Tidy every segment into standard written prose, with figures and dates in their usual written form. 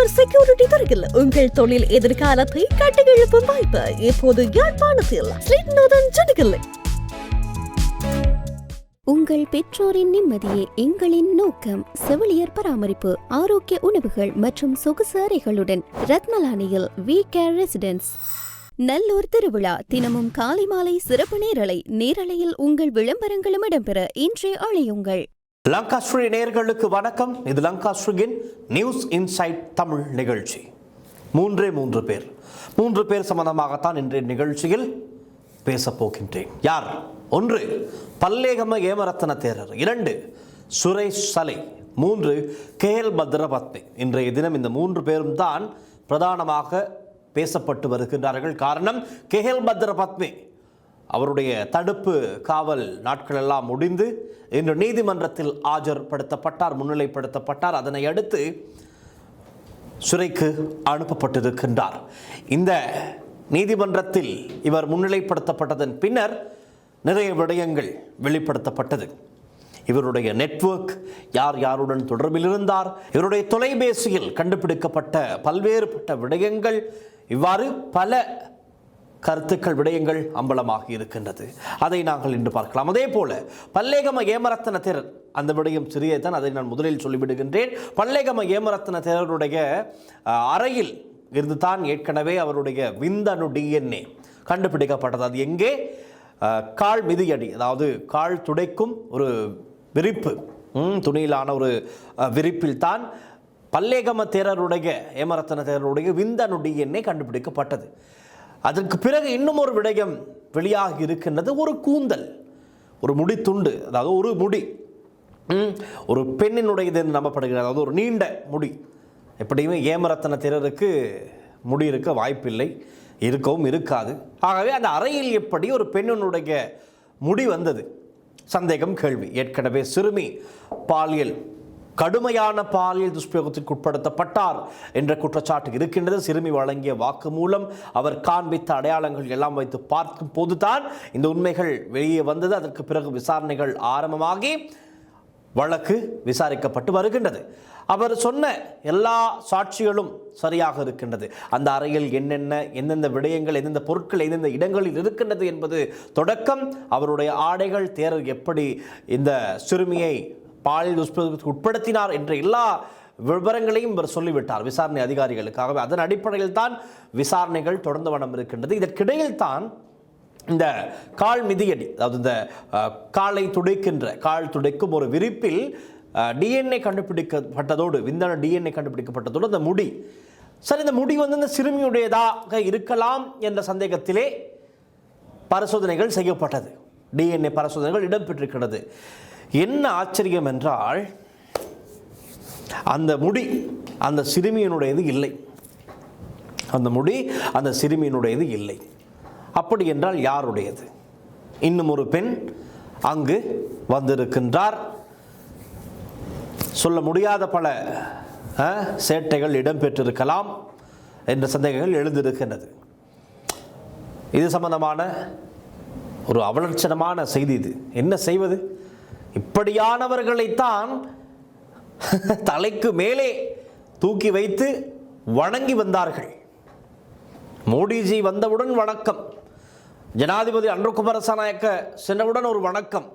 Cyber security துறையில் உங்கள் தொழில் எதிர்காலத்தை கட்டியெழுப்பும் வாய்ப்பு இப்போது யாழ்ப்பாணத்தில் ஸ்ரீநாதன் ஜனகில்லை. உங்கள் பெற்றோரின் நிம்மதியே எங்களின் நோக்கம். செவிலியர் பராமரிப்பு, ஆரோக்கிய உணவுகள் மற்றும் சொகுசு அறைகளுடன் ரத்மலானியில் வி கேர் ரெசிடென்ஸ். நல்லூர் திருவிழா தினமும் காலை மாலை சிறப்பு நேரலையில் உங்கள் விளம்பரங்களும் இடம்பெற இன்றே அழையுங்கள். லங்காஸ்ரீ நேயர்களுக்கு வணக்கம். இது லங்காஸ்ரீயின் நியூஸ் இன்சைட் தமிழ் நிகழ்ச்சி. மூன்று பேர் சம்பந்தமாகத்தான் இன்றைய நிகழ்ச்சியில் பேசப்போகின்றேன். யார்? 1 பல்லேகம ஏமரத்ன தேரர், 2 சுரேஷ் சலை, 3 KL பத்ரபத்மே. இன்றைய தினம் இந்த 3 பேரும் தான் பிரதானமாக பேசப்பட்டு வருகின்றார்கள். காரணம், KL பத்ரபத்மே அவருடைய தடுப்பு காவல் நாட்கள் எல்லாம் முடிந்து இன்று நீதிமன்றத்தில் ஆஜர்படுத்தப்பட்டார், முன்னிலைப்படுத்தப்பட்டார். அதனை அடுத்து சிறைக்கு அனுப்பப்பட்டிருக்கின்றார். இந்த நீதிமன்றத்தில் இவர் முன்னிலைப்படுத்தப்பட்டதன் பின்னர் நிறைய விடயங்கள் வெளிப்படுத்தப்பட்டது. இவருடைய நெட்வொர்க், யார் யாருடன் தொடர்பில் இருந்தார், இவருடைய தொலைபேசியில் கண்டுபிடிக்கப்பட்ட பல்வேறுபட்ட விடயங்கள், இவ்வாறு பல கருத்துக்கள், விடயங்கள் அம்பலமாக இருக்கின்றது. அதை நாங்கள் இன்று பார்க்கலாம். அதே போல பல்லேகம ஏமரத்ன தேரர், அந்த விடயம் சிறியதான், அதை நான் முதலில் சொல்லிவிடுகின்றேன். பல்லேகம ஏமரத்ன தேரருடைய அறையில் இருந்து தான் ஏற்கனவே அவருடைய விந்தணு DNA கண்டுபிடிக்கப்பட்டது. அது எங்கே? கால் மிதியடி, அதாவது கால் துடைக்கும் ஒரு விரிப்பு, துணியிலான ஒரு விரிப்பில் தான் பல்லேகம தேரருடைய ஏமரத்ன தேரருடைய விந்தணு DNA கண்டுபிடிக்கப்பட்டது. அதற்கு பிறகு இன்னும் ஒரு விடயம் வெளியாகி இருக்கின்றது. ஒரு கூந்தல், ஒரு முடி துண்டு, அதாவது ஒரு முடி, ஒரு பெண்ணினுடையது என்று நம்பப்படுகிறது. அதாவது ஒரு நீண்ட முடி. எப்படியுமே ஏமரத்ன தேரருக்கு முடி இருக்க வாய்ப்பில்லை, இருக்கவும் இருக்காது. ஆகவே அந்த அறையில் எப்படி ஒரு பெண்ணினுடைய முடி வந்தது? சந்தேகம், கேள்வி. ஏற்கனவே சிறுமி கடுமையான பாலியல் துஷ்பிரயோகத்திற்கு உட்படுத்தப்பட்டார் என்ற குற்றச்சாட்டு இருக்கின்றது. சிறுமி வழங்கிய வாக்கு மூலம், அவர் காண்பித்த அடையாளங்கள் எல்லாம் வைத்து பார்க்கும் போதுதான் இந்த உண்மைகள் வெளியே வந்தது. அதற்கு பிறகு விசாரணைகள் ஆரம்பமாகி வழக்கு விசாரிக்கப்பட்டு வருகின்றது. அவர் சொன்ன எல்லா சாட்சிகளும் சரியாக இருக்கின்றது. அந்த அறையில் எந்தெந்த விடயங்கள், எந்தெந்த பொருட்கள் எந்தெந்த இடங்களில் இருக்கின்றது என்பது தொடக்கம், அவருடைய ஆடைகள், தேரர் எப்படி இந்த சிறுமியை பாலியல் துஷ்பிரயோகத்துக்கு உட்படுத்தினார் என்ற எல்லா விவரங்களையும் இவர் சொல்லிவிட்டார் விசாரணை அதிகாரிகளுக்காகவே. அதன் அடிப்படையில் தான் விசாரணைகள் தொடர்ந்து வண்ணம் இருக்கின்றது. இதற்கிடையில் தான் இந்த கால் மிதியடி, அதாவது இந்த காலை துடைக்கும் ஒரு விரிப்பில் DNA கண்டுபிடிக்கப்பட்டதோடு, விந்தணு DNA கண்டுபிடிக்கப்பட்டதோடு அந்த முடி, சரி, இந்த முடி இந்த சிறுமியுடையதாக இருக்கலாம் என்ற சந்தேகத்திலே பரிசோதனைகள் செய்யப்பட்டது. DNA பரிசோதனைகள் இடம்பெற்றிருக்கிறது. என்ன ஆச்சரியம் என்றால், அந்த முடி அந்த சிறுமியினுடையது இல்லை. அந்த முடி அந்த சிறுமியினுடையது இல்லை. அப்படி என்றால் யாருடையது? இன்னும் ஒரு பெண் அங்கு வந்திருக்கின்றார். சொல்ல முடியாத பல சேட்டைகள் இடம்பெற்றிருக்கலாம் என்ற சந்தேகங்கள் எழுந்திருக்கின்றது. இது சம்பந்தமான ஒரு அவலட்சணமான செய்தி. இது என்ன செய்வது? இப்படியானவர்களைத்தான் தலைக்கு மேலே தூக்கி வைத்து வணங்கி வந்தார்கள். மோடிஜி வந்தவுடன் வணக்கம், ஜனாதிபதி அனுரகுமார திசாநாயக்க சென்றவுடன் ஒரு வணக்கம்.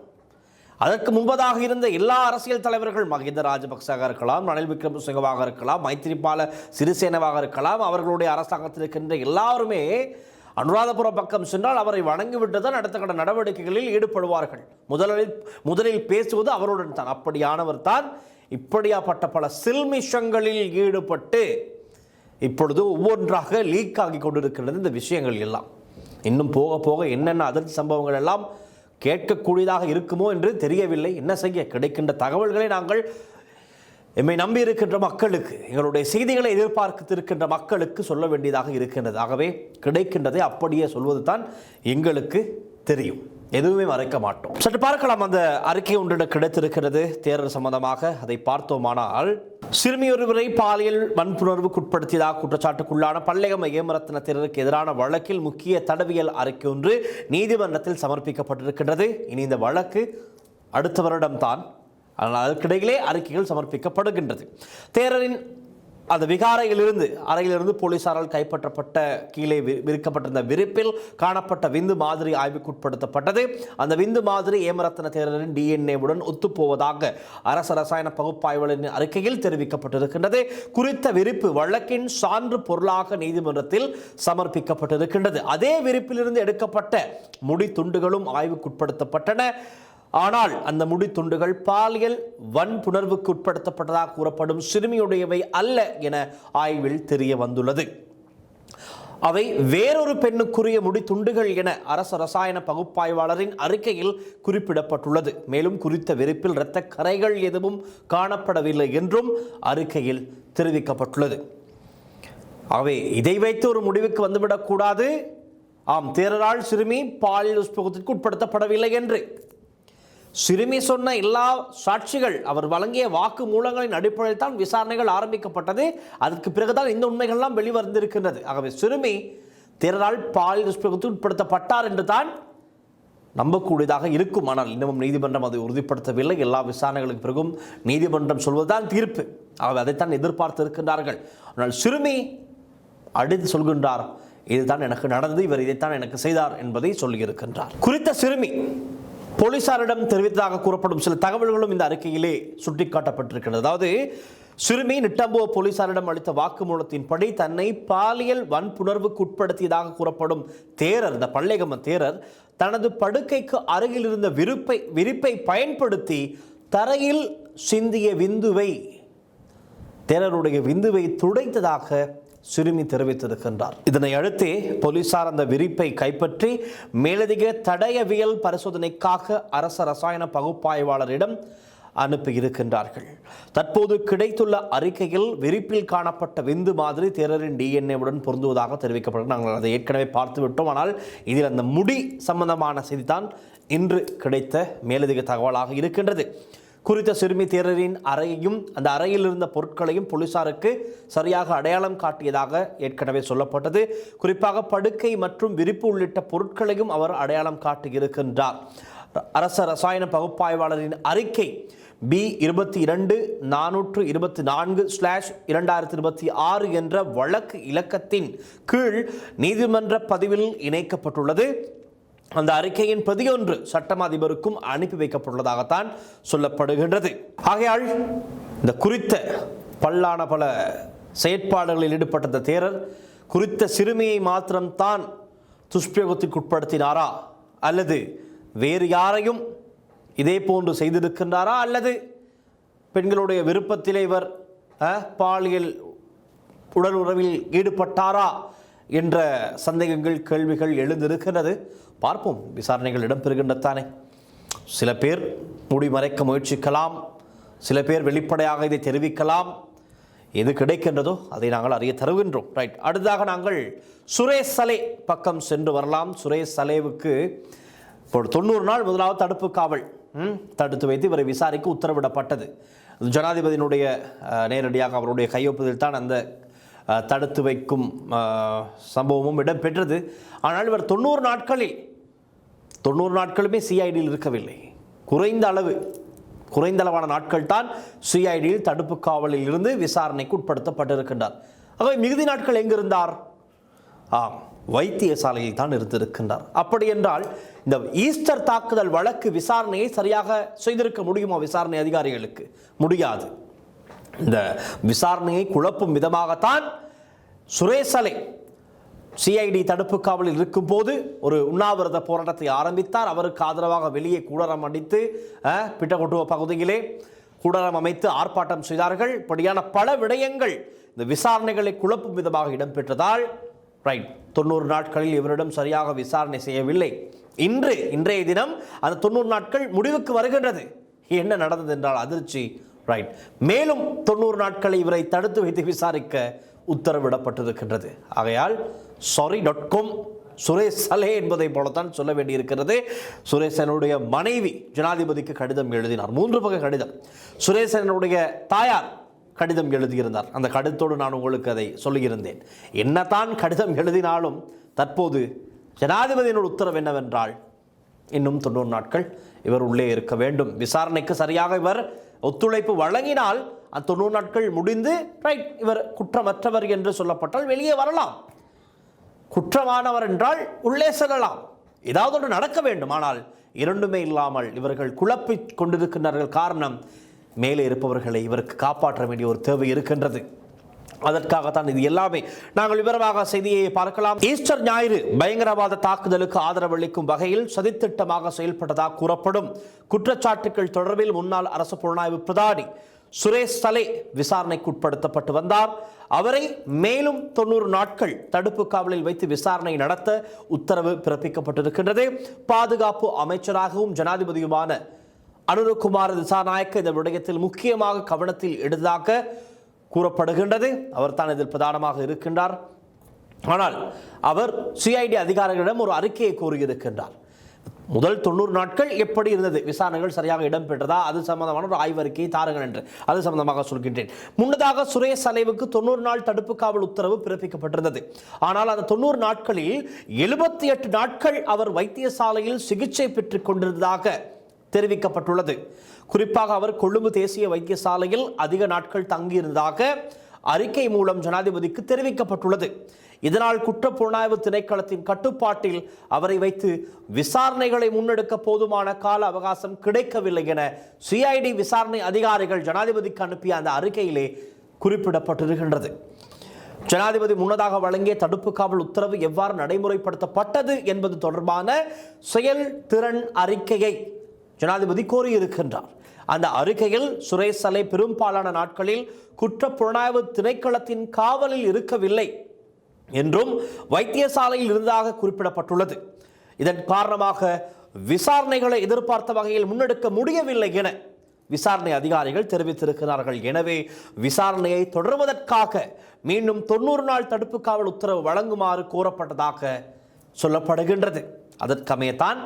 அதற்கு முன்பதாக இருந்த எல்லா அரசியல் தலைவர்கள், மஹிந்த ராஜபக்சவாக இருக்கலாம், ரணில் விக்ரமசிங்கவாக இருக்கலாம், மைத்திரிபால சிறிசேனவாக இருக்கலாம், அவர்களுடைய அரசாங்கத்தில் இருக்கின்ற எல்லாருமே அனுராதபுரம் பக்கம் சென்றால் அவரை வணங்கிவிட்டுதான் அடுத்த கட்ட நடவடிக்கைகளில் ஈடுபடுவார்கள். முதலில் பேசுவது அவருடன் தான். அப்படியானவர் தான் இப்படியாப்பட்ட பல சில்மிஷங்களில் ஈடுபட்டு இப்பொழுது ஒவ்வொன்றாக லீக் ஆகி கொண்டிருக்கிறது இந்த விஷயங்கள் எல்லாம். இன்னும் போக போக என்னென்ன அதிர்ச்சி சம்பவங்கள் எல்லாம் கேட்கக்கூடியதாக இருக்குமோ என்று தெரியவில்லை. என்ன செய்ய, கிடைக்கின்ற தகவல்களை நாங்கள் எம்மை நம்பி இருக்கின்ற மக்களுக்கு, எங்களுடைய செய்திகளை எதிர்பார்த்திருக்கின்ற மக்களுக்கு சொல்ல வேண்டியதாக இருக்கின்றது. ஆகவே கிடைக்கின்றதை அப்படியே சொல்வது தான் எங்களுக்கு தெரியும். எதுவுமே மறைக்க மாட்டோம். சற்று பார்க்கலாம். அந்த அறிக்கை ஒன்று கிடைத்திருக்கிறது தேரர் சம்பந்தமாக. அதை பார்த்தோமானால், சிறுமியொருவரை பாலியல் வன்புணர்வுக்கு உட்படுத்தியதாக குற்றச்சாட்டுக்குள்ளான பல்லேகம ஏமரத்ன தேரருக்கு எதிரான வழக்கில் முக்கிய தடவியல் அறிக்கை ஒன்று நீதிமன்றத்தில் சமர்ப்பிக்கப்பட்டிருக்கின்றது. இனி இந்த வழக்கு அடுத்த வருடம்தான், ஆனால் அதற்கிடையிலே அறிக்கைகள் சமர்ப்பிக்கப்படுகின்றது. தேரரின் அந்த அறையிலிருந்து போலீசாரால் கைப்பற்றப்பட்ட கீழே விரிக்கப்பட்டிருந்த விரிப்பில் காணப்பட்ட விந்து மாதிரி ஆய்வுக்குட்படுத்தப்பட்டது. அந்த விந்து மாதிரி ஏமரத்ன தேரரின் டிஎன்ஏவுடன் ஒத்துப்போவதாக அரசு ரசாயன பகுப்பாய்வாளரின் அறிக்கையில் தெரிவிக்கப்பட்டிருக்கின்றது. குறித்த விரிப்பு வழக்கின் சான்று பொருளாக நீதிமன்றத்தில் சமர்ப்பிக்கப்பட்டிருக்கின்றது. அதே விரிப்பிலிருந்து எடுக்கப்பட்ட முடி துண்டுகளும் ஆய்வுக்குட்படுத்தப்பட்டன. ஆனால் அந்த முடி துண்டுகள் பாலியல் வன்புணர்வுக்கு உட்படுத்தப்பட்டதாக கூறப்படும் சிறுமியுடையவை அல்ல என ஆய்வில் தெரிய வந்துள்ளது. அவை வேறொரு பெண்ணுக்குரிய முடி துண்டுகள் என அரசு ரசாயன பகுப்பாய்வாளரின் அறிக்கையில் குறிப்பிடப்பட்டுள்ளது. மேலும் குறித்த விரிப்பில் இரத்த கரைகள் எதுவும் காணப்படவில்லை என்றும் அறிக்கையில் தெரிவிக்கப்பட்டுள்ளது. அவை இதை வைத்து ஒரு முடிவுக்கு வந்துவிடக்கூடாது. தேரரால் சிறுமி பாலியல் துஷ்பிரயோகத்திற்கு உட்படுத்தப்படவில்லை என்று சிறுமி சொன்ன எல்லா சாட்சிகள், அவர் வழங்கிய வாக்கு மூலங்களின் அடிப்படையில் தான் விசாரணைகள் ஆரம்பிக்கப்பட்டது. அதற்கு பிறகுதான் இந்த உண்மைகள்லாம் வெளிவந்திருக்கின்றது. ஆகவே சிறுமி தேரரால் பாலியல் துஷ்பிரயோகத்துக்கு உட்படுத்தப்பட்டார் என்று தான் நம்பக்கூடியதாக இருக்கும். ஆனால் இன்னமும் நீதிமன்றம் அதை உறுதிப்படுத்தவில்லை. எல்லா விசாரணைகளுக்கு பிறகும் நீதிமன்றம் சொல்வதுதான் தீர்ப்பு. ஆகவே அதைத்தான் எதிர்பார்த்து இருக்கின்றார்கள். ஆனால் சிறுமி அடித்து சொல்கின்றார், இதுதான் எனக்கு நடந்தது, இவர் இதைத்தான் எனக்கு செய்தார் என்பதை சொல்லியிருக்கின்றார். குறித்த சிறுமி போலீசாரிடம் தெரிவித்ததாக கூறப்படும் சில தகவல்களும் இந்த அறிக்கையிலே சுட்டிக்காட்டப்பட்டிருக்கிறது. அதாவது சிறுமி நிட்டம்போ போலீசாரிடம் அளித்த வாக்குமூலத்தின்படி தன்னை பாலியல் வன்புணர்வுக்கு உட்படுத்தியதாக கூறப்படும் தேரர், இந்த பல்லேகம தேரர், தனது படுக்கைக்கு அருகில் இருந்த விரிப்பை பயன்படுத்தி தரையில் சிந்திய விந்துவை, தேரருடைய விந்துவை துடைத்ததாக சிறுமி தெரிவித்திருக்கின்றார். இதனை அடுத்து போலீசார் அந்த விரிப்பை கைப்பற்றி மேலதிக தடயவியல் பரிசோதனைக்காக அரச ரசாயன பகுப்பாய்வாளரிடம் அனுப்பியிருக்கின்றார்கள். தற்போது கிடைத்துள்ள அறிக்கையில் விரிப்பில் காணப்பட்ட விந்து மாதிரி தேரரின் டிஎன்ஏவுடன் பொருந்துவதாக தெரிவிக்கப்பட்டது. நாங்கள் அதை ஏற்கனவே பார்த்து விட்டோம். ஆனால் இதில் அந்த முடி சம்பந்தமான செய்தி தான் இன்று கிடைத்த மேலதிக தகவலாக இருக்கின்றது. குறித்த சிறுமி தேரரின் அறையையும் அந்த அறையில் இருந்த பொருட்களையும் போலீசாருக்கு சரியாக அடையாளம் காட்டியதாக ஏற்கனவே சொல்லப்பட்டது. குறிப்பாக படுக்கை மற்றும் விரிப்பு உள்ளிட்ட பொருட்களையும் அவர் அடையாளம் காட்டியிருக்கின்றார். அரச ரசாயன பகுப்பாய்வாளரின் அறிக்கை B22-424/2026 என்ற வழக்கு இலக்கத்தின் கீழ் நீதிமன்ற பதிவில் இணைக்கப்பட்டுள்ளது. அந்த அறிக்கையின் பிரதியொன்று சட்டம் அதிபருக்கும் அனுப்பி வைக்கப்பட்டுள்ளதாகத்தான் சொல்லப்படுகின்றது. ஆகையால் இந்த குறித்த பல செயற்பாடுகளில் ஈடுபட்ட தேரர் குறித்த சிறுமியை மாத்திரம்தான் துஷ்பிரயோகத்திற்கு உட்படுத்தினாரா, அல்லது வேறு யாரையும் இதே போன்று செய்திருக்கின்றாரா, அல்லது பெண்களுடைய விருப்பத்திலே இவர் பாலியல் உடல் உறவில் ஈடுபட்டாரா என்ற சந்தேகங்கள், கேள்விகள் எழுந்திருக்கிறது. பார்ப்போம், விசாரணைகள் இடம்பெறுகின்றதானே. சில பேர் மூடி மறைக்க முயற்சிக்கலாம், சில பேர் வெளிப்படையாக இதை தெரிவிக்கலாம். எது கிடைக்கின்றதோ அதை நாங்கள் அறிய தருகின்றோம். ரைட், அடுத்ததாக நாங்கள் சுரேஷ் சலே பக்கம் சென்று வரலாம். சுரேஷ் சலேவுக்கு இப்போ 90 நாள் முதலாவது தடுப்பு காவல் தடுத்து வைத்து இவரை விசாரிக்க உத்தரவிடப்பட்டது. ஜனாதிபதியினுடைய நேரடியாக அவருடைய கையொப்புதல் தான் அந்த தடுத்து வைக்கும் சம்பவமும் இடம்பெற்றது. ஆனால் இவர் 90 நாட்களுமே சிஐடியில் இருக்கவில்லை. குறைந்த அளவான நாட்கள் தான் சிஐடியில் தடுப்பு காவலில் இருந்து விசாரணைக்கு உட்படுத்தப்பட்டிருக்கின்றார். ஆகவே மிகுதி நாட்கள் எங்கிருந்தார்? வைத்தியசாலையில் தான் இருந்திருக்கின்றார். அப்படி என்றால் இந்த ஈஸ்டர் தாக்குதல் வழக்கு விசாரணையை சரியாக செய்திருக்க முடியுமா விசாரணை அதிகாரிகளுக்கு? முடியாது. இந்த விசாரணையை குழப்பும் விதமாகத்தான் சுரேஷ் சலே சிஐடி தடுப்பு காவலில் இருக்கும் போது ஒரு உண்ணாவிரத போராட்டத்தை ஆரம்பித்தார். அவருக்கு ஆதரவாக வெளியே கூடாரம் அடித்து பிட்டகொட்டுவ பகுதியிலே கூடாரம் அமைத்து ஆர்ப்பாட்டம் செய்தார்கள். இப்படியான பல விடயங்கள் இந்த விசாரணைகளை குழப்பும் விதமாக இடம்பெற்றதால் 90 நாட்களில் இவரிடம் சரியாக விசாரணை செய்யவில்லை. இன்றைய தினம் அந்த 90 நாட்கள் முடிவுக்கு வருகின்றது. என்ன நடந்தது என்றால் அதிர்ச்சி. மேலும் 90 நாட்களை இவரை தடுத்து வைத்து விசாரிக்க உத்தரவிடப்பட்டிருக்கின்றது. ஆகையால் sorry.com சுரேஷ் சலே என்பதை போலத்தான் சொல்ல வேண்டியிருக்கிறது. சுரேசனுடைய மனைவி ஜனாதிபதிக்கு கடிதம் எழுதினார். 3 பக்க கடிதம். சுரேசனுடைய தாயார் கடிதம் எழுதியிருந்தார். அந்த கடிதத்தோடு நான் உங்களுக்கு அதை சொல்லியிருந்தேன். என்னதான் கடிதம் எழுதினாலும் தற்போது ஜனாதிபதியினோட உத்தரவு என்னவென்றால் இன்னும் 90 நாட்கள் இவர் உள்ளே இருக்க வேண்டும். விசாரணைக்கு சரியாக இவர் ஒத்துழைப்பு வழங்கினால் அந்த 90 நாட்கள் முடிந்து ரைட் இவர் குற்றமற்றவர் என்று சொல்லப்பட்டால் வெளியே வரலாம். குற்றமானவர் என்றால் உள்ளே செல்லலாம். ஏதாவது ஒன்று நடக்க வேண்டும். ஆனால் இரண்டுமே இல்லாமல் இவர்கள் குழப்பிக் கொண்டிருக்கின்றார்கள். காரணம், மேலே இருப்பவர்களை இவருக்கு காப்பாற்ற வேண்டிய ஒரு தேவை இருக்கின்றது. அதற்காகத்தான் இது எல்லாமே. நாங்கள் விவரமாக செய்தியை பார்க்கலாம். ஈஸ்டர் ஞாயிறு பயங்கரவாத தாக்குதலுக்கு ஆதரவளிக்கும் வகையில் சதித்திட்டமாக செயல்பட்டதாக கூறப்படும் குற்றச்சாட்டுகள் தொடர்பில் முன்னாள் அரசு புலனாய்வு பிரதானி சுரேஷ் சலே விசாரணைக்கு உட்படுத்தப்பட்டு வந்தார். அவரை மேலும் 90 நாட்கள் தடுப்பு காவலில் வைத்து விசாரணை நடத்த உத்தரவு பிறப்பிக்கப்பட்டிருக்கின்றது. பாதுகாப்பு அமைச்சராகவும் ஜனாதிபதியுமான அனுரகுமார திசாநாயக்க இந்த விடயத்தில் முக்கியமாக கவனத்தில் எடுத்ததாக கூறப்படுகின்றது. அவர் தான் இதில் பிரதானமாக இருக்கின்றார். ஆனால் அவர் சிஐடி அதிகாரிகளிடம் ஒரு அறிக்கையை கோரியிருக்கின்றார். முதல் 90 நாட்கள் எப்படி இருந்தது, விசாரணைகள் சரியாக இடம்பெற்றதா, அது சம்பந்தமான ஒரு ஆய்வறிக்கையை தாருங்கள் என்று அது சம்பந்தமாக சொல்கின்றேன். முன்னதாக சுரேஷ் சலேவுக்கு 90 நாள் தடுப்பு காவல் உத்தரவு பிறப்பிக்கப்பட்டிருந்தது. ஆனால் அந்த 90 நாட்களில் 78 நாட்கள் அவர் வைத்தியசாலையில் சிகிச்சை பெற்றுக் கொண்டிருந்ததாக தெரிவிக்கப்பட்டுள்ளது. குறிப்பாக அவர் கொழும்பு தேசிய வைத்தியசாலையில் அதிக நாட்கள் தங்கியிருந்ததாக அறிக்கை மூலம் ஜனாதிபதிக்கு தெரிவிக்கப்பட்டுள்ளது. இதனால் குற்றப்புலனாய்வு திணைக்களத்தின் கட்டுப்பாட்டில் அவரை வைத்து விசாரணைகளை முன்னெடுக்க போதுமான கால அவகாசம் கிடைக்கவில்லை என சிஐடி விசாரணை அதிகாரிகள் ஜனாதிபதிக்கு அனுப்பிய அந்த அறிக்கையிலே குறிப்பிடப்பட்டிருக்கின்றது. ஜனாதிபதி முன்னதாக வழங்கிய தடுப்பு காவல் உத்தரவு எவ்வாறு நடைமுறைப்படுத்தப்பட்டது என்பது தொடர்பான செயல்திறன் அறிக்கையை ஜனாதிபதி கோரியிருக்கின்றார். அந்த அறிக்கையில் சுரேஷ் சலே பெரும்பாலான நாட்களில் குற்றப்புலனாய்வு திணைக்களத்தின் காவலில் இருக்கவில்லை என்றும் வைத்தியசாலையில் இருந்ததாக குறிப்பிடப்பட்டுள்ளது. இதன் காரணமாக விசாரணைகளை எதிர்பார்த்த வகையில் முன்னெடுக்க முடியவில்லை என விசாரணை அதிகாரிகள் தெரிவித்திருக்கிறார்கள். எனவே விசாரணையை தொடர்வதற்காக மீண்டும் 90 நாள் தடுப்பு காவல் உத்தரவு வழங்குமாறு கோரப்பட்டதாக சொல்லப்படுகின்றது. அதற்கமையத்தான்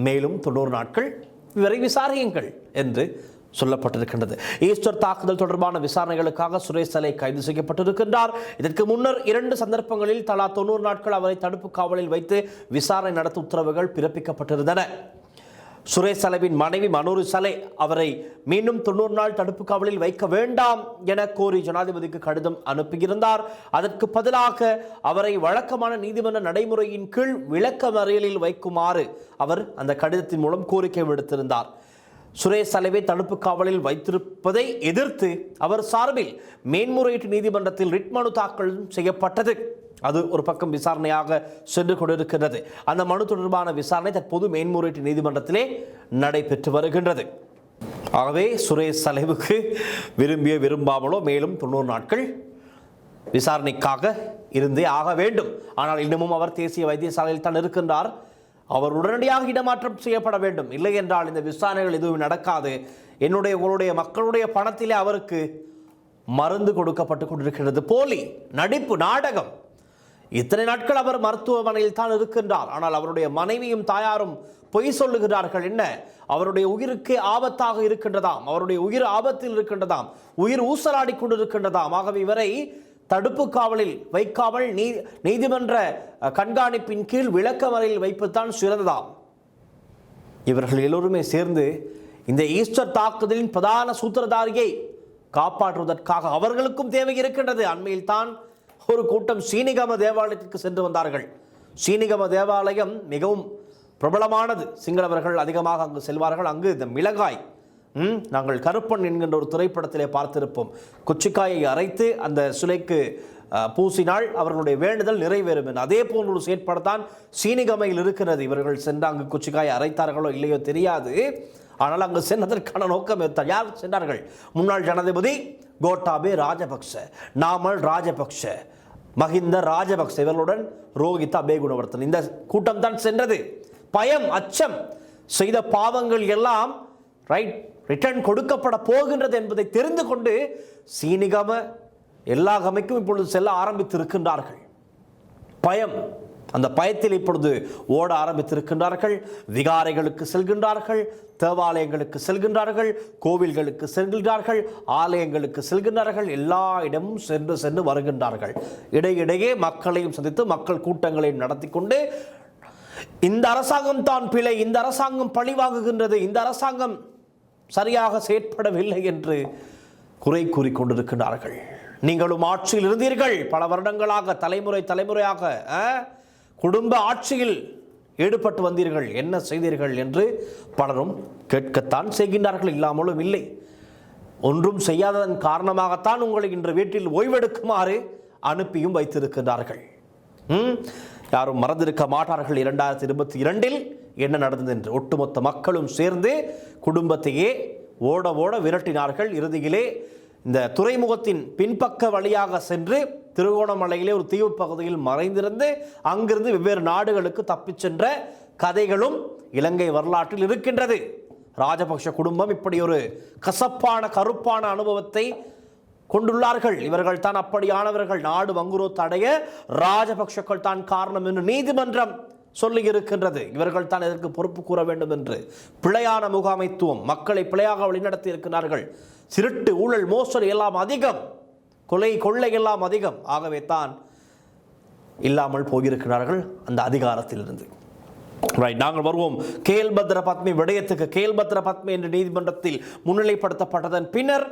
மேலும் 90 நாட்கள் இவரை விசாரியுங்கள் என்று சொல்லப்பட்டிருக்கின்றது. ஈஸ்டர் தாக்குதல் தொடர்பான விசாரணைகளுக்காக சுரேஷ் சலே கைது செய்யப்பட்டிருக்கின்றார். இதற்கு முன்னர் 2 சந்தர்ப்பங்களில் தலா 90 நாட்கள் அவரை தடுப்பு காவலில் வைத்து விசாரணை நடத்த உத்தரவுகள் பிறப்பிக்கப்பட்டிருந்தன. சுரேஷ் சலேவின் மனைவி மனோரு சலே அவரை மீண்டும் 90 நாள் தடுப்பு காவலில் வைக்க வேண்டாம் என கோரி ஜனாதிபதிக்கு கடிதம் அனுப்பியிருந்தார். அதற்கு பதிலாக அவரை வழக்கமான நீதிமன்ற நடைமுறையின் கீழ் விளக்கமறியலில் வைக்குமாறு அவர் அந்த கடிதத்தின் மூலம் கோரிக்கை விடுத்திருந்தார். சுரேஷ் சலேவை தடுப்பு காவலில் வைத்திருப்பதை எதிர்த்து அவர் சார்பில் மேன்முறையீட்டு நீதிமன்றத்தில் ரிட் மனு தாக்கல் செய்யப்பட்டது. அது ஒரு பக்கம் விசாரணையாக சென்று கொண்டிருக்கின்றது. அந்த மனு தொடர்பான விசாரணை தற்போது மேன்முறையீட்டு நீதிமன்றத்திலே நடைபெற்று வருகின்றது. ஆகவே சுரேஷ் சலேவுக்கு விரும்பிய விரும்பாமலோ மேலும் 90 நாட்கள் விசாரணைக்காக இருந்தே ஆக வேண்டும். ஆனால் இன்னமும் அவர் தேசிய வைத்தியசாலையில் தான் இருக்கின்றார். அவர் உடனடியாக இடமாற்றம் செய்யப்பட வேண்டும். இல்லை என்றால் இந்த விசாரணைகள் எதுவும் நடக்காது. உங்களுடைய மக்களுடைய பணத்திலே அவருக்கு மருந்து கொடுக்கப்பட்டு கொண்டிருக்கிறது. போலி நடிப்பு நாடகம். இத்தனை நாட்கள் அவர் மருத்துவமனையில் தான் இருக்கின்றார். ஆனால் அவருடைய மனைவியும் தாயாரும் பொய் சொல்லுகிறார்கள். என்ன, அவருடைய உயிருக்கு ஆபத்தாக இருக்கின்றதாம், அவருடைய உயிர் ஆபத்தில் இருக்கின்றதாம், உயிர் ஊசலாடி கொண்டிருக்கின்றதாம். ஆகவே இவரை தடுப்பு காவலில் வைக்காமல் நீதிமன்ற கண்காணிப்பின் கீழ் விளக்கமறையில் வைப்புத்தான் சிறந்ததாம். இவர்கள் எல்லோருமே சேர்ந்து இந்த ஈஸ்டர் தாக்குதலின் பிரதான சூத்திரதாரியை காப்பாற்றுவதற்காக அவர்களுக்கும் தேவை இருக்கின்றது. அண்மையில் தான் ஒரு கூட்டம் சீனிகம தேவாலயத்திற்கு சென்று வந்தார்கள். சீனிகம தேவாலயம் மிகவும் பிரபலமானது. சிங்களவர்கள் அதிகமாக அங்கு செல்வார்கள். அங்கு இந்த மிளகாய், நாங்கள் கருப்பன் என்கின்ற ஒரு திரைப்படத்திலே பார்த்திருப்போம், குச்சிக்காயை அரைத்து அந்த சிலைக்கு பூசினால் அவர்களுடைய வேண்டுதல் நிறைவேறும் என்று. அதே போன்ற ஒரு செயற்பாடுதான் சீனிகமையில் இருக்கிறது. இவர்கள் சென்று அங்கு குச்சிக்காயை அரைத்தார்களோ இல்லையோ தெரியாது. ஆனால் அங்கு சென்றதற்கான நோக்கம் இருந்தால் யார் சென்றார்கள்? முன்னாள் ஜனாதிபதி கோட்டாபே ராஜபக்ஷ, நாமல் ராஜபக்ஷ, மஹிந்த ராஜபக்ஷ, இவர்களுடன் ரோஹித் அபேகுணவர்த்தன். இந்த கூட்டம் தான் சென்றது. பயம், அச்சம், செய்த பாவங்கள் எல்லாம் ரிட்டர்ன் கொடுக்கப்பட போகின்றது என்பதை தெரிந்து கொண்டு சீனிகம எல்லா கமைக்கும் இப்பொழுது செல்ல ஆரம்பித்திருக்கின்றார்கள். பயம், அந்த பயத்தில் இப்பொழுது ஓட ஆரம்பித்திருக்கின்றார்கள். விகாரைகளுக்கு செல்கின்றார்கள், தேவாலயங்களுக்கு செல்கின்றார்கள், கோவில்களுக்கு செல்கின்றார்கள், ஆலயங்களுக்கு செல்கின்றார்கள். எல்லா இடமும் சென்று சென்று வருகின்றார்கள். இடையிடையே மக்களையும் சந்தித்து மக்கள் கூட்டங்களையும் நடத்தி கொண்டு இந்த அரசாங்கம் தான் பிழை, இந்த அரசாங்கம் பழி வாங்குகின்றது, இந்த அரசாங்கம் சரியாக செயற்படவில்லை என்று குறை கூறிக்கொண்டிருக்கிறார்கள். நீங்களும் ஆட்சியில் இருந்தீர்கள், பல வருடங்களாக தலைமுறையாக குடும்ப ஆட்சியில் ஈடுபட்டு வந்தீர்கள், என்ன செய்தீர்கள் என்று பலரும் கேட்கத்தான் செய்கின்றார்கள். இல்லாமலும் இல்லை. ஒன்றும் செய்யாததன் காரணமாகத்தான் உங்களை இன்று வீட்டில் ஓய்வெடுக்குமாறு அனுப்பியும் வைத்திருக்கிறார்கள். யாரும் மறந்திருக்க மாட்டார்கள் 2022 என்ன நடந்தது என்று. ஒட்டுமொத்த மக்களும் சேர்ந்து குடும்பத்தையே ஓட விரட்டினார்கள். இறுதியிலே இந்த துறைமுகத்தின் பின்பக்க வழியாக சென்று திருகோணமலையிலே ஒரு தீவு பகுதியில் மறைந்திருந்து அங்கிருந்து வெவ்வேறு நாடுகளுக்கு தப்பிச் சென்ற கதைகளும் இலங்கை வரலாற்றில் இருக்கின்றது. ராஜபக்ஷ குடும்பம் இப்படி ஒரு கசப்பான கருப்பான அனுபவத்தை கொண்டுள்ளார்கள். இவர்கள் தான் அப்படியானவர்கள், நாடு வங்குரோத்து அடைய ராஜபக்ஷக்கள் தான் காரணம் என்று நீதிமன்றம் சொல்லி இருக்கின்றது. இவர்கள் தான் இதற்கு பொறுப்பு கூற வேண்டும் என்று. பிழையான முகாமைத்துவம், மக்களை பிழையாக வழிநடத்தி இருக்கிறார்கள். திருட்டு, ஊழல், மோசடி எல்லாம் அதிகம், கொலை கொள்ளை எல்லாம் அதிகம். ஆகவே தான் இல்லாமல் போயிருக்கிறார்கள் அந்த அதிகாரத்திலிருந்து. நாங்கள் வருவோம் கேஎல் பத்ர பத்மி விடயத்துக்கு. கேஎல் பத்ர பத்மி என்ற நீதிமன்றத்தில் முன்னிலைப்படுத்தப்பட்டதன் பின்னர்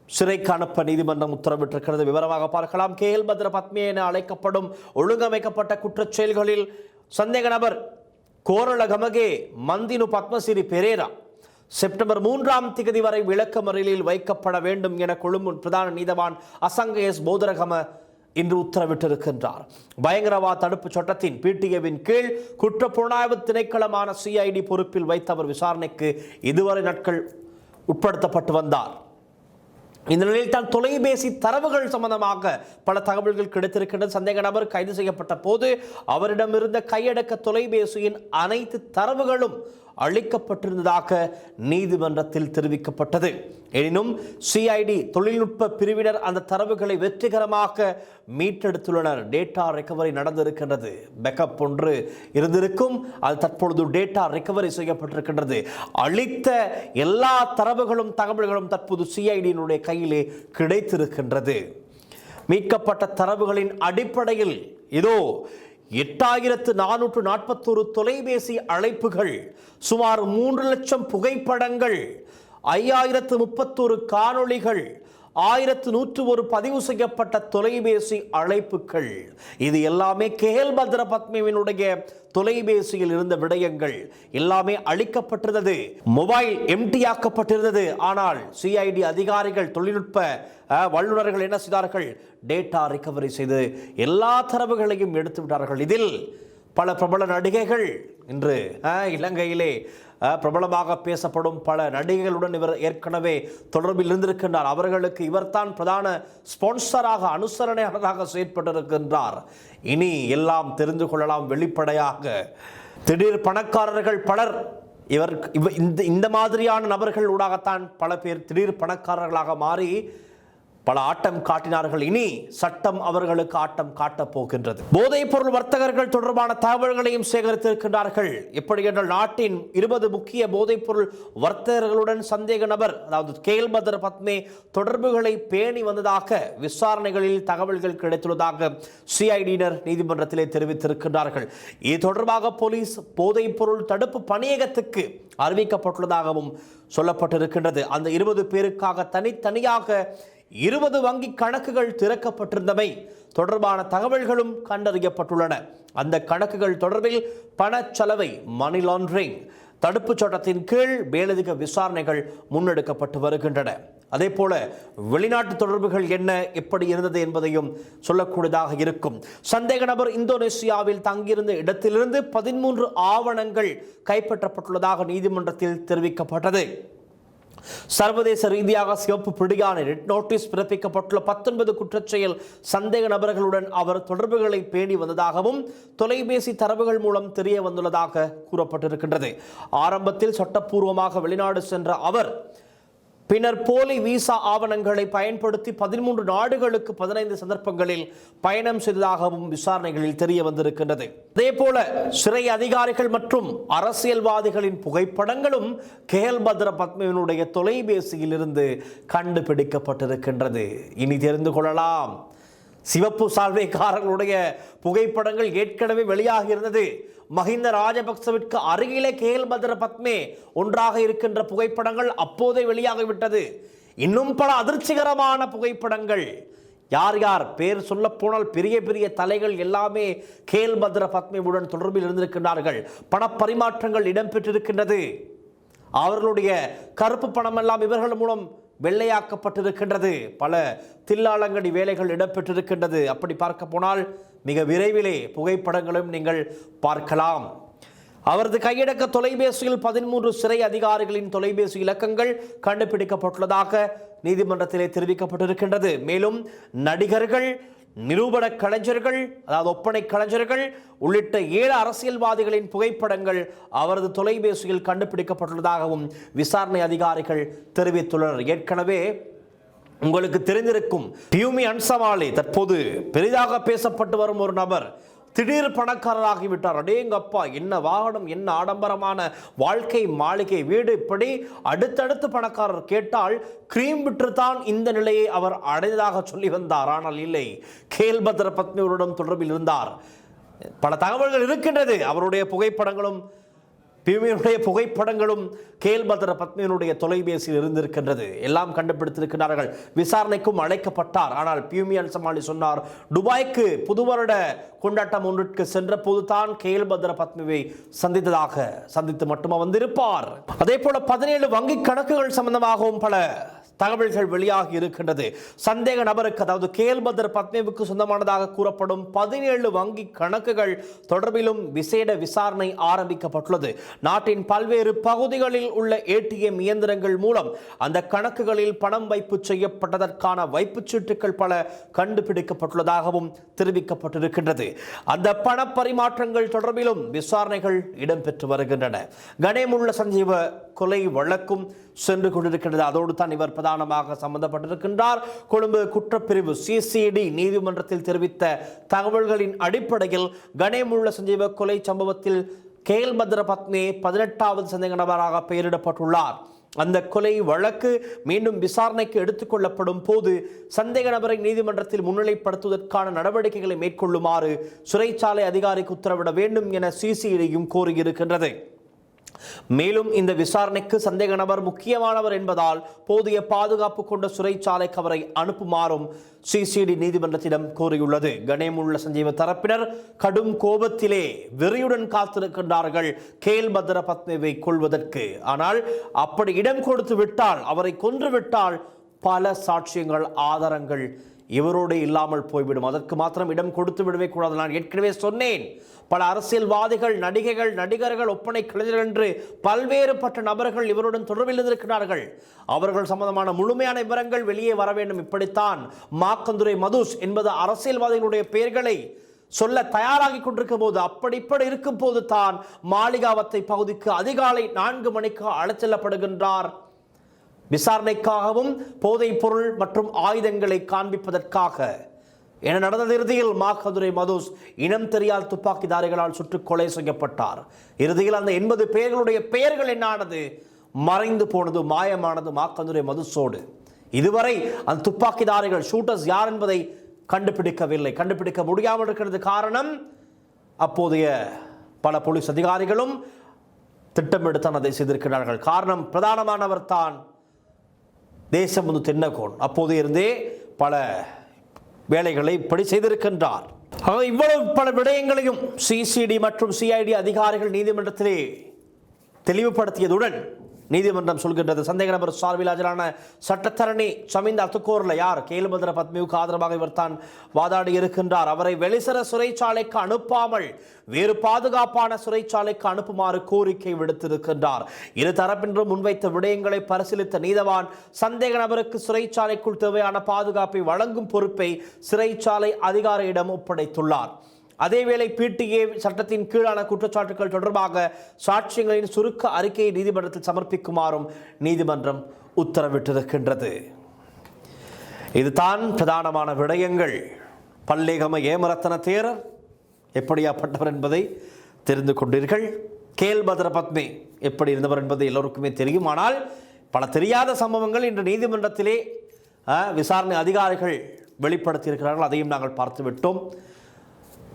சிறைக்கு அனுப்ப நீதிமன்றம் உத்தரவிட்டிருக்கிறது. விவரமாக பார்க்கலாம். கேஎல் பத்ர பத்மி என அழைக்கப்படும் ஒழுங்கமைக்கப்பட்ட குற்றச் செயல்களில் சந்தேக நபர் கோரள கமகே மந்தினு பத்மசிறி பெரேரா செப்டம்பர் 3 வரை விளக்கமறியலில் வைக்கப்பட வேண்டும் என கொழும்பு பிரதான நீதவான் அசங்க எஸ் போதரகம இன்று உத்தரவிட்டிருக்கின்றார். பயங்கரவாத தடுப்பு சட்டத்தின் பிடிஏவின் கீழ் குற்றப்புலனாய்வு திணைக்களமான சிஐடி பொறுப்பில் வைத்தவர் விசாரணைக்கு இதுவரை நாட்கள் உட்படுத்தப்பட்டு வந்தார். இந்த நிலையில் தான் தொலைபேசி தரவுகள் சம்பந்தமாக பல தகவல்கள் கிடைத்திருக்கின்றது. சந்தேக நபர் கைது செய்யப்பட்ட போது அவரிடமிருந்த கையடக்க தொலைபேசியின் அனைத்து தரவுகளும் அளிக்கப்பட்டிருந்ததாக நீதிமன்றத்தில் தெரிவிக்கப்பட்டது. எனினும் சிஐடி தொழில்நுட்ப பிரிவினர் அந்த தரவுகளை வெற்றிகரமாக மீட்டெடுத்துள்ளனர். டேட்டா ரெக்கவரி நடந்திருக்கின்றது. பேக்கப் ஒன்று இருந்திருக்கும், அது தற்பொழுது டேட்டா ரெக்கவரி செய்யப்பட்டிருக்கின்றது. அளித்த எல்லா தரவுகளும் தகவல்களும் தற்போது சிஐடியினுடைய கையிலே கிடைத்திருக்கின்றது. மீட்கப்பட்ட தரவுகளின் அடிப்படையில் இதோ 8441 தொலைபேசி அழைப்புகள், சுமார் 3 லட்சம் புகைப்படங்கள், 5031 காணொளிகள், 1101 பதிவு செய்யப்பட்ட தொலைபேசி அழைப்புகள். இது எல்லாமே கேஎல் பத்ர பத்மியினுடைய தொலைபேசியில் இருந்த விடயங்கள் எல்லாமே அளிக்கப்பட்டிருந்தது. மொபைல் எம்டியாக்கப்பட்டிருந்தது. ஆனால் சிஐடி அதிகாரிகள், தொழில்நுட்ப வல்லுநர்கள் என்ன செய்தார்கள்? டேட்டா ரிகவரி செய்து எல்லா தரவுகளையும் எடுத்து விட்டார்கள். இதில் பல பிரபல நடிகைகள், இன்று இலங்கையிலே பிரபலமாக பேசப்படும் பல நடிகைகளுடன் இவர் ஏற்கனவே தொடர்பில் இருந்திருக்கின்றார். அவர்களுக்கு இவர்தான் பிரதான ஸ்பான்சராக, அனுசரணையாளராக செயற்பட்டிருக்கின்றார். இனி எல்லாம் தெரிந்து கொள்ளலாம் வெளிப்படையாக. திடீர் பணக்காரர்கள் பலர் இந்த மாதிரியான நபர்கள் ஊடாகத்தான் பல பேர் திடீர் பணக்காரர்களாக மாறி பல ஆட்டம் காட்டினார்கள். இனி சட்டம் அவர்களுக்கு ஆட்டம் காட்டப் போகின்றது. போதைப் பொருள் வர்த்தகர்கள் தொடர்பான தகவல்களையும் சேகரித்திருக்கின்றார்கள். எப்படி என்றால், நாட்டின் 20 முக்கிய போதைப் பொருள் வர்த்தகர்களுடன் சந்தேக நபர், அதாவது கேஎல் பத்ர பத்மே தொடர்புகளை பேணி வந்ததாக விசாரணைகளில் தகவல்கள் கிடைத்துள்ளதாக சிஐடியினர் நீதிமன்றத்திலே தெரிவித்திருக்கின்றார்கள். இது தொடர்பாக போலீஸ் போதைப் பொருள் தடுப்பு பணியகத்துக்கு அறிவிக்கப்பட்டுள்ளதாகவும் சொல்லப்பட்டிருக்கின்றது. அந்த 20 பேருக்காக தனித்தனியாக 20 வங்கி கணக்குகள் திறக்கப்பட்டிருந்தமை தொடர்பான தகவல்களும் கண்டறியப்பட்டுள்ளன. அந்த கணக்குகள் தொடர்பில் பணச்சலவை, மணி லாண்டரிங் தடுப்பு சட்டத்தின் கீழ் மேலதிக விசாரணைகள் முன்னெடுக்கப்பட்டு வருகின்றன. அதே போல வெளிநாட்டு தொடர்புகள் என்ன, எப்படி இருந்தது என்பதையும் சொல்லக்கூடியதாக இருக்கும். சந்தேக நபர் இந்தோனேசியாவில் தங்கியிருந்த இடத்திலிருந்து 13 ஆவணங்கள் கைப்பற்றப்பட்டுள்ளதாக நீதிமன்றத்தில் தெரிவிக்கப்பட்டது. சர்வதேச ரீதியாக சிவப்பு பிடியான ரெட் நோட்டீஸ் பிறப்பிக்கப்பட்டுள்ள 19 குற்றச்செயல் சந்தேக நபர்களுடன் அவர் தொடர்புகளை பேணி வந்ததாகவும் தொலைபேசி தரவுகள் மூலம் தெரிய வந்துள்ளதாக கூறப்பட்டிருக்கின்றது. ஆரம்பத்தில் சட்டப்பூர்வமாக வெளிநாடு சென்ற அவர் பின்னர் போலி விசா ஆவணங்களை பயன்படுத்தி 13 நாடுகளுக்கு 15 சந்தர்ப்பங்களில் பயணம் செய்ததாகவும் விசாரணைகளில் தெரிய வந்திருக்கின்றது. அதே போல சிறை அதிகாரிகள் மற்றும் அரசியல்வாதிகளின் புகைப்படங்களும் கேஎல் பத்ர பத்மவினுடைய தொலைபேசியில் இருந்து கண்டுபிடிக்கப்பட்டிருக்கின்றது. இனி தெரிந்து கொள்ளலாம். சிவப்பு சால்வைக்காரர்களுடைய புகைப்படங்கள் ஏற்கனவே வெளியாக இருந்தது. மஹிந்த ராஜபக்சவிற்கு அருகிலே கேஎல் பத்ர பத்மே ஒன்றாக இருக்கின்ற புகைப்படங்கள் அப்போதே வெளியாகிவிட்டது. இன்னும் பல அதிர்ச்சிகரமான புகைப்படங்கள். யார் யார் பேர் சொல்ல போனால் பெரிய பெரிய தலைகள் எல்லாமே கேல்பத்ர பத்மியுடன் தொடர்பில் இருந்திருக்கின்றார்கள். பணப்பரிமாற்றங்கள் இடம்பெற்றிருக்கின்றது. அவர்களுடைய கருப்பு பணம் எல்லாம் இவர்கள் மூலம் வெள்ளையாக்கப்பட்டிருக்கின்றது. பல தில்லாலங்கடி வேலைகள் இடம்பெற்றிருக்கின்றது. அப்படி பார்க்க போனால் மிக விரைவிலே புகைப்படங்களும் நீங்கள் பார்க்கலாம். அவரது கையடக்க தொலைபேசியில் 13 சிறை அதிகாரிகளின் தொலைபேசி இலக்கங்கள் கண்டுபிடிக்கப்பட்டுள்ளதாக நீதிமன்றத்திலே தெரிவிக்கப்பட்டிருக்கின்றது. மேலும் நடிகர்கள், நிரூபண கலைஞர்கள், அதாவது ஒப்பனை கலைஞர்கள் உள்ளிட்ட 7 அரசியல்வாதிகளின் புகைப்படங்கள் அவரது தொலைபேசியில் கண்டுபிடிக்கப்பட்டுள்ளதாகவும் விசாரணை அதிகாரிகள் தெரிவித்துள்ளனர். ஏற்கனவே உங்களுக்கு தெரிந்திருக்கும் பியூமி அன்சமாலி தற்போது பெரிதாக பேசப்பட்டு வரும் ஒரு நபர் திடீர் பணக்காரராகிவிட்டார். அடேங்கப்பா, என்ன வாகனம், என்ன ஆடம்பரமான வாழ்க்கை, மாளிகை, வீடு, இப்படி அடுத்தடுத்து பணக்காரர். கேட்டால் கிரீம் விற்றுத்தான் இந்த நிலையை அவர் அடைந்ததாக சொல்லி வந்தார். ஆனால் இல்லை, கேல்பத்ர பத்மியுடன் தொடர்பில் இருந்தார். பல தகவல்கள் இருக்கின்றது. அவருடைய புகைப்படங்களும் பியூமியினுடைய புகைப்படங்களும் கேல்பத்ர பத்மியினுடைய தொலைபேசியில் இருந்திருக்கின்றது. எல்லாம் கண்டுபிடித்திருக்கிறார்கள். விசாரணைக்கும் அழைக்கப்பட்டார். ஆனால் பியூமி அன்சமாலி சொன்னார், துபாய்க்கு புது வருட கொண்டாட்டம் ஒன்றிற்கு சென்ற போதுதான் கேல்பத்ர பத்மியை சந்தித்து மட்டுமா வந்திருப்பார். அதே போல 17 வங்கி கணக்குகள் சம்பந்தமாகவும் பல தகவல்கள் வெளியாகி இருக்கின்றது. சந்தேக நபருக்கு, அதாவது கேல்பத்ர பத்மிவுக்கு சொந்தமானதாக கூறப்படும் 17 வங்கி கணக்குகள் தொடர்பிலும் விசேட விசாரணை ஆரம்பிக்கப்பட்டுள்ளது. நாட்டின் பல்வேறு பகுதிகளில் உள்ள ATM இயந்திரங்கள் மூலம் அந்த கணக்குகளில் பணம் வைப்பு செய்யப்பட்டதற்கான வைப்புச் சீட்டுகள் பல கண்டுபிடிக்கப்பட்டுள்ளதாகவும் தெரிவிக்கப்பட்டிருக்கின்றது. அந்த பண பரிமாற்றங்கள் தொடர்பிலும் விசாரணைகள் இடம்பெற்று வருகின்றன. கணேமுள்ள சஞ்சீவ கொலை வழக்கும் சென்று கொண்டிருக்கின்றது. அதோடு தான் இவர் பிரதானமாக சம்பந்தப்பட்டிருக்கின்றார். கொழும்பு குற்றப்பிரிவு CCD நீதிமன்றத்தில் தெரிவித்த தகவல்களின் அடிப்படையில் கணேமுள்ள சஞ்சீவ கொலை சம்பவத்தில் கேல்பத்ர பத்மி 18வது சந்தேக நபராக பெயரிடப்பட்டுள்ளார். அந்த கொலை வழக்கு மீண்டும் விசாரணைக்கு எடுத்துக்கொள்ளப்படும் போது சந்தேக நபரை நீதிமன்றத்தில் முன்னிலைப்படுத்துவதற்கான நடவடிக்கைகளை மேற்கொள்ளுமாறு சிறைச்சாலை அதிகாரிக்கு உத்தரவிட வேண்டும் என CCDயும் கோரியிருக்கின்றது. மேலும் இந்த விசாரணைக்கு சந்தேக நபர் முக்கியமானவர் என்பதால் போதிய பாதுகாப்பு கொண்ட சிறைச்சாலைக்கு அவரை அனுப்புமாறும் CCD நீதிமன்றத்திடம் கோரியுள்ளது. கணேமுள்ள சஞ்சீவ தரப்பினர் கடும் கோபத்திலே வெறியுடன் காத்திருக்கின்றார்கள் கேல்பத்ர பத்மியை கொள்வதற்கு. ஆனால் அப்படி இடம் கொடுத்து விட்டால், அவரை கொன்றுவிட்டால் பல சாட்சியங்கள், ஆதாரங்கள் இவரோடு இல்லாமல் போய்விடும். அதற்கு மாத்திரம் இடம் கொடுத்து விடவே கூடாது. நான் ஏற்கனவே சொன்னேன், பல அரசியல்வாதிகள், நடிகைகள், நடிகர்கள், ஒப்பனை கலைஞர்கள் என்று பல்வேறுபட்ட நபர்கள் இவருடன் தொடர்பில் இருக்கிறார்கள். அவர்கள் சம்பந்தமான முழுமையான விவரங்கள் வெளியே வர வேண்டும். இப்படித்தான் மாக்கந்துரை மதுஸ் என்பது அரசியல்வாதிகளுடைய பெயர்களை சொல்ல தயாராகி கொண்டிருக்கும் போது, இப்படி இருக்கும் போது தான் மாளிகாவத்தை பகுதிக்கு அதிகாலை 4 மணிக்கு அழைச்செல்லப்படுகின்றார். விசாரணைக்காகவும் போதைப் பொருள் மற்றும் ஆயுதங்களை காண்பிப்பதற்காக. என நடந்த இறுதியில் மாக்கதுரை மதுஸ் இனம் தெரியாத துப்பாக்கிதாரிகளால் சுட்டுக் கொலை செய்யப்பட்டார். இறுதியில் அந்த 80 பேர்களுடைய பெயர்கள் என்னானது? மறைந்து போனது, மாயமானது மாக்கதுரை மதுஸோடு. இதுவரை அந்த துப்பாக்கிதாரிகள், ஷூட்டர்ஸ் யார் என்பதை கண்டுபிடிக்க முடியாமல் இருக்கிறது. காரணம், அப்போதைய பல போலீஸ் அதிகாரிகளும் திட்டமிட்டுத்தான் அதை செய்திருக்கிறார்கள். காரணம், பிரதானமானவர் தான் தேசபந்து தென்னகோன். அப்போது இருந்தே பல வேலைகளை இப்படி செய்திருக்கின்றார். இவ்வளவு பல விடயங்களையும் CCD மற்றும் CID அதிகாரிகள் நீதிமன்றத்திலே தெளிவுபடுத்தியதுடன் நீதிமன்றம் சொல்கின்றது, சந்தேக நபர் சார்பில் ஆஜரான சட்டத்தரணி சமிந்த அத்துக்கோர்ல யார் கேல்பத்ர பத்மிவுக்கு ஆதரவாக இவர் தான் வாதாடி இருக்கின்றார். அவரை வெளிசர சிறைச்சாலைக்கு அனுப்பாமல் வேறு பாதுகாப்பான சிறைச்சாலைக்கு அனுப்புமாறு கோரிக்கை விடுத்திருக்கின்றார். இரு தரப்பினரும் முன்வைத்த விடயங்களை பரிசீலித்த நீதவான் சந்தேக நபருக்கு சிறைச்சாலைக்குள் தேவையான பாதுகாப்பை வழங்கும் பொறுப்பை சிறைச்சாலை அதிகாரியிடம் ஒப்படைத்துள்ளார். அதேவேளை PTA சட்டத்தின் கீழான குற்றச்சாட்டுகள் தொடர்பாக சாட்சியங்களின் சுருக்க அறிக்கையை நீதிமன்றத்தில் சமர்ப்பிக்குமாறும் நீதிமன்றம் உத்தரவிட்டிருக்கின்றது. இதுதான் பிரதானமான விடயங்கள். பல்லேகம ஏமரத்தன தேரர் எப்படியாப்பட்டவர் என்பதை தெரிந்து கொண்டீர்கள். கேல்பத்ர பத்மி எப்படி இருந்தவர் என்பது எல்லோருக்குமே தெரியும். ஆனால் பல தெரியாத சம்பவங்கள் இன்று நீதிமன்றத்திலே விசாரணை அதிகாரிகள் வெளிப்படுத்தியிருக்கிறார்கள். அதையும் நாங்கள் பார்த்துவிட்டோம்.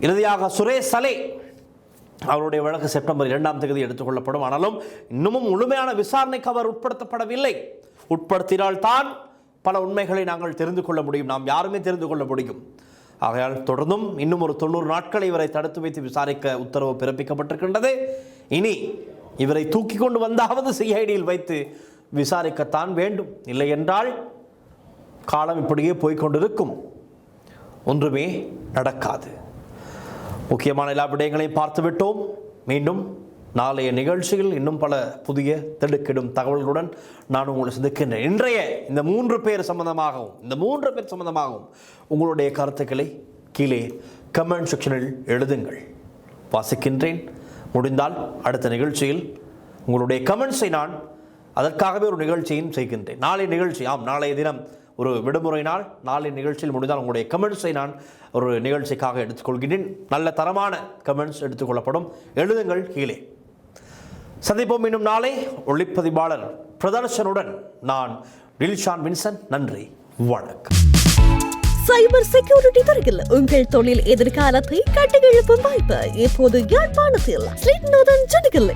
இறுதியாக சுரேஷ் சலே அவருடைய வழக்கு செப்டம்பர் 2ஆம் தேதி எடுத்துக்கொள்ளப்படும். ஆனாலும் இன்னமும் முழுமையான விசாரணைக்கு அவர் உட்படுத்தப்படவில்லை. உட்படுத்தினால்தான் பல உண்மைகளை நாங்கள் தெரிந்து கொள்ள முடியும், நாம் யாருமே தெரிந்து கொள்ள முடியும். ஆகையால் தொடர்ந்தும் இன்னும் ஒரு 90 நாட்களை இவரை தடுத்து வைத்து விசாரிக்க உத்தரவு பிறப்பிக்கப்பட்டிருக்கின்றது. இனி இவரை தூக்கி கொண்டு வந்தாவது சிஐடியில் வைத்து விசாரிக்கத்தான் வேண்டும். இல்லை என்றால் காலம் இப்படியே போய்கொண்டிருக்கும், ஒன்றுமே நடக்காது. முக்கியமான எல்லா விடயங்களையும் பார்த்துவிட்டோம். மீண்டும் நாளைய நிகழ்ச்சியில் இன்னும் பல புதிய திடுக்கிடும் தகவல்களுடன் நான் உங்களை சந்திக்கின்றேன். இன்றைய இந்த 3 பேர் சம்பந்தமாகவும் உங்களுடைய கருத்துக்களை கீழே கமெண்ட் செக்ஷனில் எழுதுங்கள், வாசிக்கின்றேன். முடிந்தால் அடுத்த நிகழ்ச்சியில் உங்களுடைய கமெண்ட்ஸை நான் அதற்காகவே ஒரு நிகழ்ச்சியும் செய்கின்றேன். நாளைய நிகழ்ச்சி, நாளைய தினம் ஒரு விடுமுறை நாள். நாளைய நிகழ்ச்சியில் முடிந்தால் உங்களுடைய கமெண்ட்ஸை நான் ஒரு நிகழ்ச்சிக்காக எடுத்துக்கொள்கிறேன். நல்ல தரமான கமெண்ட்ஸ் எடுத்துக்கொள்ளப்படும், எழுதுங்கள் கீழே. சந்திப்போம் இன்னும் நாளை. ஒளிப்பதிவாளர் பிரதர்ஷனுடன் நான் டில்ஷான் வின்சன். நன்றி, வணக்கம். சைபர் செக்யூரிட்டி துறையில் உங்கள் தொழில் எதிர்காலத்தை கட்டியெழுப்பும் வாய்ப்பு இப்போது யாழ்ப்பாணத்தில் ஸ்ரீநாதன் ஜெனகல்